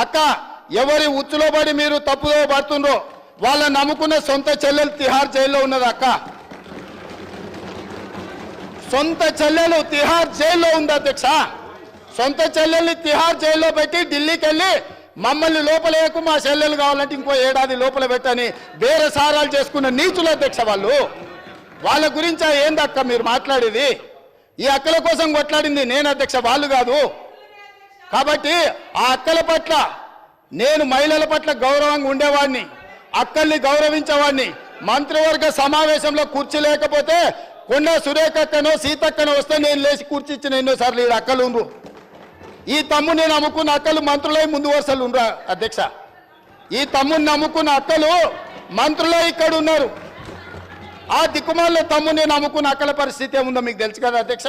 అక్క ఎవరి ఉచ్చులో పడి మీరు తప్పుదో పడుతుండ్రో వాళ్ళ నమ్ముకున్న సొంత చెల్లెలు తిహార్ జైల్లో ఉన్నది అక్క. సొంత చెల్లెలు తిహార్ జైల్లో ఉంది అధ్యక్ష. సొంత చెల్లెల్ని తిహార్ జైల్లో పెట్టి ఢిల్లీకి వెళ్ళి మమ్మల్ని లోపలేకు మా చెల్లెలు కావాలంటే ఇంకో ఏడాది లోపల పెట్టని వేరే సారాలు చేసుకున్న నీచుల అధ్యక్ష వాళ్ళు. వాళ్ళ గురించి ఏందక్క మీరు మాట్లాడేది? ఈ అక్కల కోసం కొట్లాడింది నేను అధ్యక్ష, వాళ్ళు కాదు. కాబట్టి ఆ అక్కల పట్ల నేను మహిళల పట్ల గౌరవంగా ఉండేవాడిని, అక్కల్ని గౌరవించేవాడిని. మంత్రివర్గ సమావేశంలో కుర్చీ లేకపోతే కొండ సురేఖక్కనో సీతక్కనో వస్తే నేను లేచి కుర్చీ ఇచ్చిన ఎన్నోసార్లు ఈ అక్కలు ఉండ్రు. ఈ తమ్ముడు నేను నమ్ముకున్న అక్కలు మంత్రులై ముందు వరుసలు ఉండరా అధ్యక్ష. ఈ తమ్ముడిని నమ్ముకున్న అక్కలు మంత్రులై ఇక్కడ ఉన్నారు. ఆ దిక్కుమాల తమ్ముడిని నమ్ముకున్న అక్కల పరిస్థితి ఏముందో మీకు తెలుసు కదా అధ్యక్ష.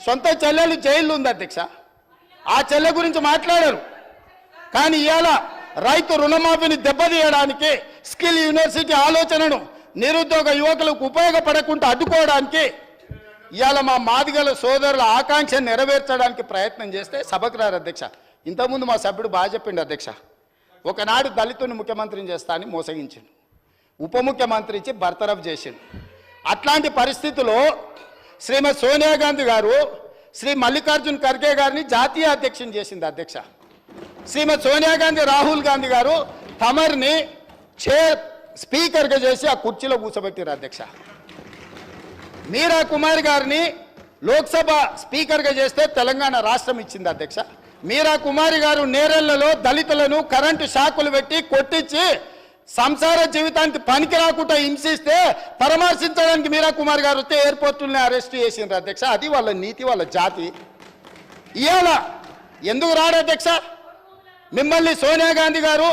సొంత చెల్లెలు జైల్లో ఉంది అధ్యక్ష. ఆ చెల్లె గురించి మాట్లాడారు. కానీ ఇవాళ రైతు రుణమాఫీని దెబ్బతీయడానికి, స్కిల్ యూనివర్సిటీ ఆలోచనను నిరుద్యోగ యువకులకు ఉపయోగపడకుండా అడ్డుకోవడానికి ఇవాళ మా మాదిగల సోదరుల ఆకాంక్ష నెరవేర్చడానికి ప్రయత్నం చేస్తే సభకు రారు అధ్యక్ష. ఇంతకుముందు మా సభ్యుడు బాగా చెప్పిండు అధ్యక్ష. ఒకనాడు దళితుని ముఖ్యమంత్రిని చేస్తా అని మోసగించిండు, ఉప ముఖ్యమంత్రి ఇచ్చి బర్తరఫ్ చేసిండు. అట్లాంటి పరిస్థితుల్లో శ్రీమతి సోనియా గాంధీ గారు శ్రీ మల్లికార్జున్ ఖర్గే గారిని జాతీయ అధ్యక్షుని చేసింది అధ్యక్ష. శ్రీమతి సోనియా గాంధీ రాహుల్ గాంధీ గారు తమర్ని స్పీకర్గా చేసి ఆ కుర్చీలో కూర్చోబెట్టారు అధ్యక్ష. మీరా కుమార్ గారిని లోక్సభ స్పీకర్గా చేస్తే తెలంగాణ రాష్ట్రం ఇచ్చింది అధ్యక్ష. మీరా కుమారి గారు నేరెళ్లలో దళితులను కరెంటు షాకులు పెట్టి కొట్టించి సంసార జీవితానికి పనికి రాకుండా హింసిస్తే పరామర్శించడానికి మీరా కుమార్ గారు వస్తే ఎయిర్పోర్టుల్ని అరెస్ట్ చేసిండ్రు అధ్యక్ష. అది వాళ్ళ నీతి, వాళ్ళ జాతి. ఇవాళ ఎందుకు రాడు అధ్యక్ష? మిమ్మల్ని సోనియా గాంధీ గారు